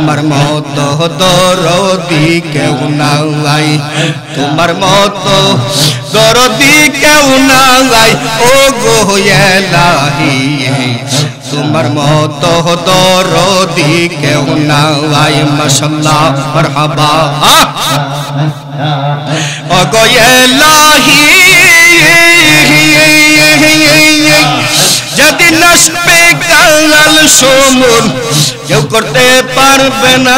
তোমার মতো দরদি কেউ নাই, তোমার মতো দরদি কেউ নাই ও গো ইলাহি, তোমার মতো দরদি কেউ নাই। মাশাআল্লাহ মারহাবা ও গো ইলাহি, যেদিন আসবে কাল সমুন কেউ করতে পারবে না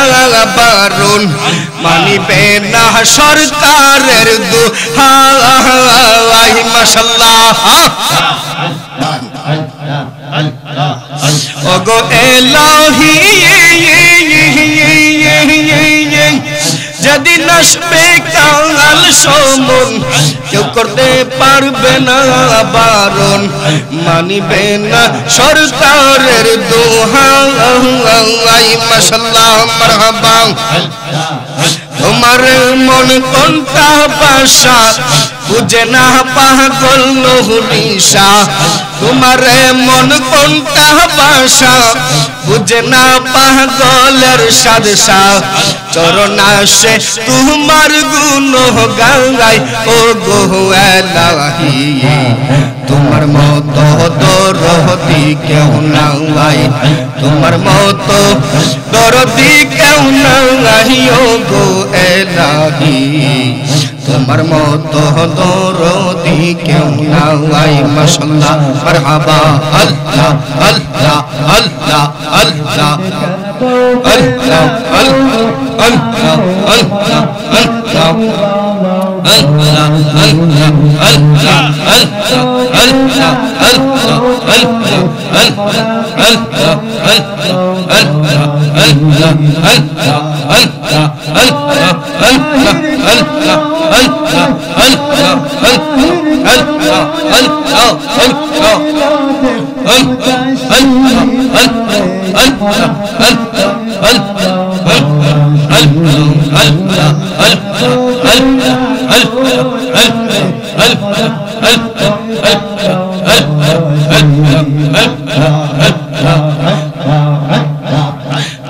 বারণ, মানিবে না সরকারের দোহাই। মাশাআল্লাহ ও গো ইলাহি, যেদিন আসবে কাল সমুন কেউ করতে পারবে না বারণ, মানিবে না সরকারের দোহাই। মাশাআল্লাহ মারহাবা তোমার মন কোনটা ভাষা বুঝে না পাগল নহুরিশা, তোমার মন কোনটা ভাষা বুঝে না পাগলের সাদশা, চরণাসে তোমার গুণ গাই ও গো ইলাহি, তোমার মতো দরদি কেউ নাই, তোমার মতো দরদি কেউ নাই ও গো ইলাহি, তোমার মতো দরদি কেউ নাই। মাশাআল্লাহ মারহাবা আল্লাহ আল্লাহ আল্লাহ আল্লাহ আল্লাহ আল্লাহ আল্লাহ আল্লাহ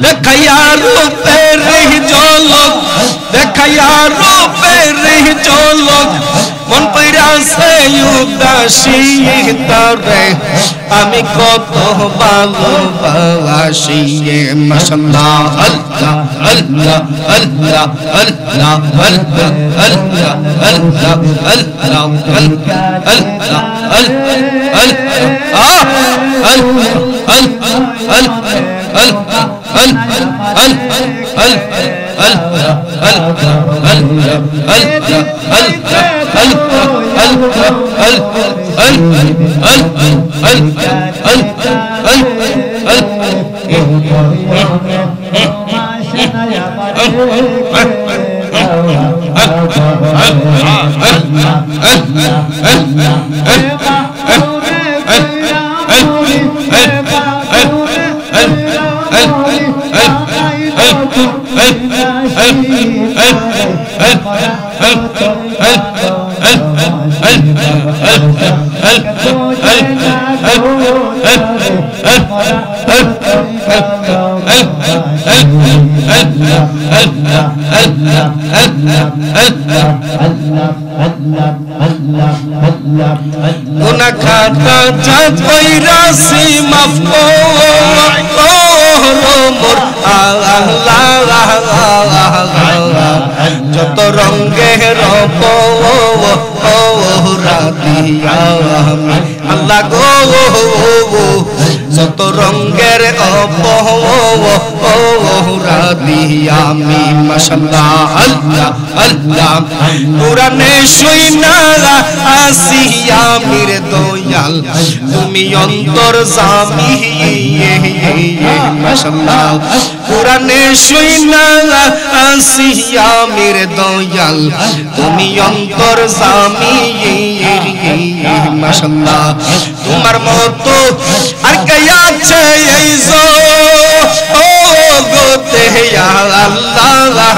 দেখাইয়া রূপের ঝলক, দেখাইয়া রূপের ঝলক, মন পইরাছে উদাসী তরে আমি কত ভালোবাসি। মাশাআল্লাহ আল্লাহ আল্লাহ আল্লাহ আল্লাহ আল্লাহ আল্লাহ আল্লাহ আল্লাহ আল্লাহ গুনাহ খাতা যা কইরাছি মাফ করো মোর আল্লাহ, যত রঙের রাতিয়া আল্লাহ গো, যত রঙের রাতিয়া আমি। মাশাআল্লাহ আল্লাহ আল্লাহ কুরআনে শুইনা আসি আমির দয়াল তুমি অন্তর্যামী। মাশাআল্লাহ কুরআনে শুইনা আসি আমির দয়াল তুমি অন্তর্যামী। মাশাআল্লাহ তোমার মতো আর কে আছে এই জগতে আল্লাহ,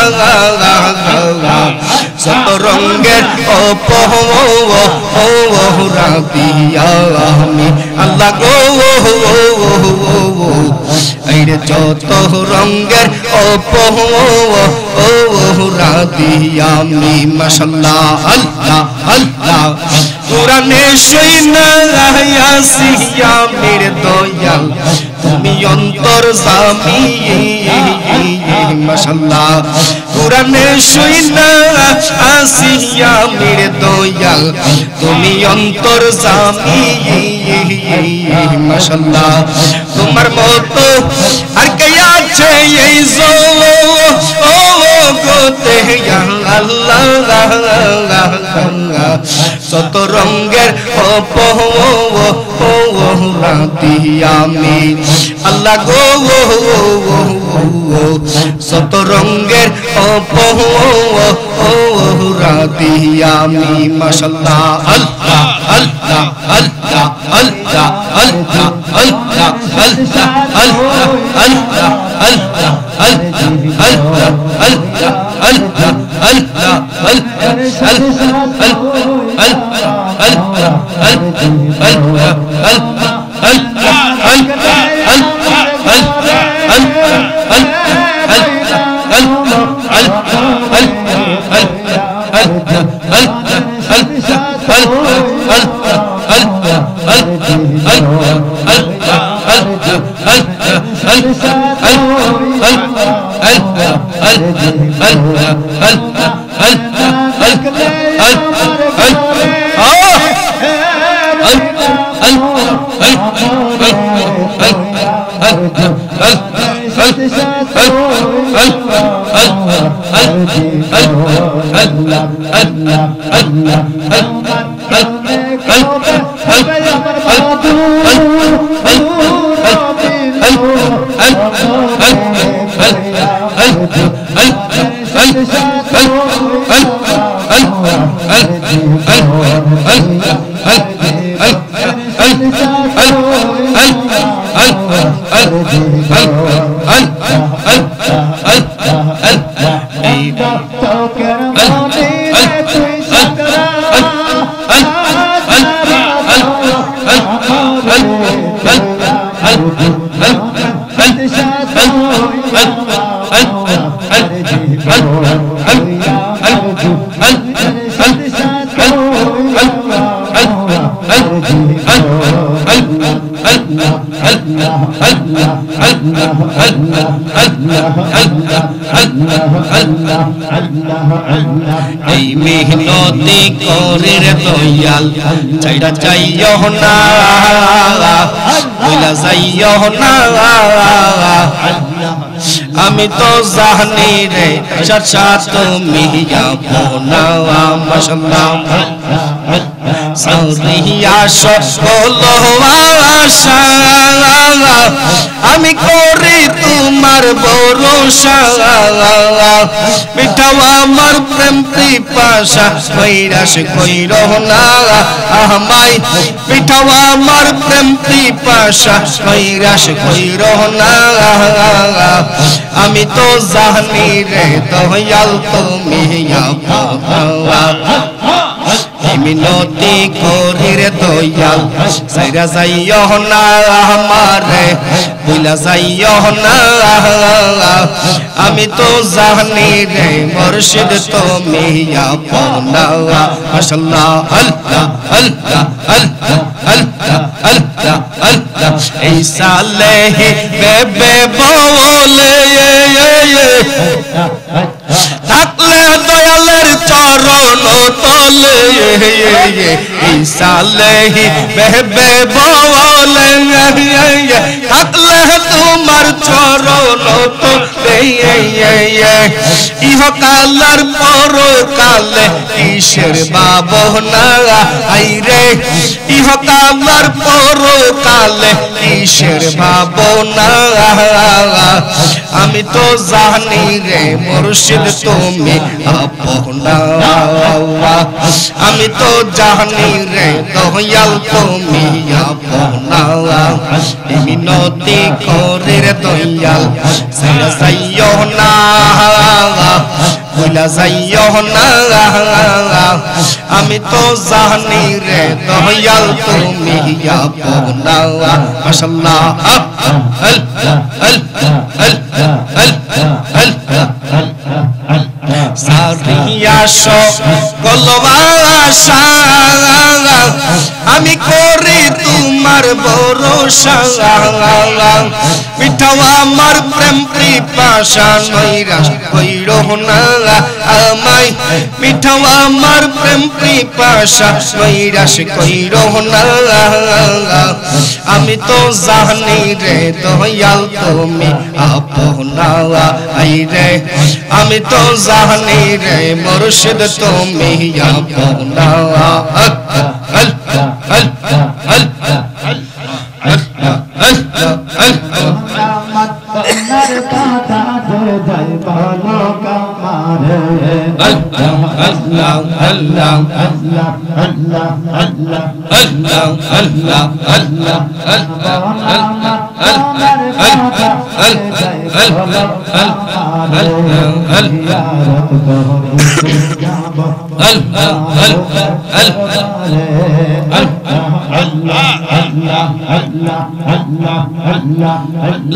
যত রঙের রাতিয়া আমি আল্লাহ গো, আইরে যত রঙের অপরাধী আমি মাশাআল্লাহ আল্লাহ আল্লাহ কোরআনে শুইনা আসিয়া মের দয়াল তুমি অন্তর্যামী মাশাআল্লাহ কোরআনে শুইনা আসিয়া মের দয়াল তুমি অন্তর্যামী মাশাআল্লাহ তোমার মতো আর কে আছে এই জগতে আল্লাহ যত রঙের অপরাধী আমি আল্লাহ গো যত রঙের অপরাধী আমি মাশাআল্লাহ আল্লাহ আল্লাহ আল্লাহ আল্লাহ আল্লাহ আল্লাহ আল্লাহ আল্লাহ আল্লাহ আল্লাহ আল্লাহ আল্লাহ আল্লাহ আল্লাহ এই মেহনতি করে রে দয়াল চাইরা যাইও না কইলা যাইও না আমি তো জানি রে চাচা তুমি আপনা মাশাআল্লাহ সাউরিয়া সকল আশা আমি করি তোমার ভরসা মিঠাও আমার প্রেম পিপাসা কৈরাস কইরো না আমায় মিঠাও আমার প্রেম পিপাসা কৈরাস কইরো না আমি তো জানি রে দয়াল তুমি আপনা মিনতি করি রে দয়াল সাইরা যাইও না আমারে ভুলা যাইও না আমি তো জানি রে মুর্শিদ তুমি আপনা মাশাআল্লাহ আল্লাহ আল্লাহ আল্লাহ আল্লাহ আল্লাহ আল্লাহ এই সালেহি বেবে বলে থাকলে দয়ালের চরণ তলে সালেহি বেবে বলে থাকলে তোমার চরণ তলে ইহকালার পরকালে কিসের ভাবনা আইরে ইহকালার পরকালে কিসের ভাবনা আমি তো জানি রে মুর্শিদ তুমি আপনা আমি তো জানি রে দয়াল তুমি আপনা মিনতি করে রে দয়াল সাইও না ভুলা যাইও না আমি তো জানি রে দয়াল তুমি আপনা মাশাআল্লাহ সারিয়াশো কলবাসা আমি করি তোমার ভরসা মিঠাও আমার প্রেম পিপাসা নৈরাশ কইরো না আমায় মিঠাও আমার প্রেম পিপাসা নৈরাশ কইরো না আমি তো জানি রে দয়াল তুমি আপনা আই রে আমি তো জানি রে মুর্শিদ তুমি আপনা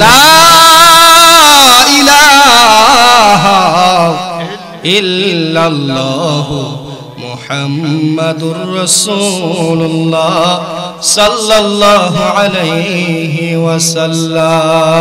লা ইলাহা ইল্লাল্লাহ মুহাম্মাদুর রাসূলুল্লাহ সাল্লাল্লাহু আলাইহি ওয়াসাল্লাম।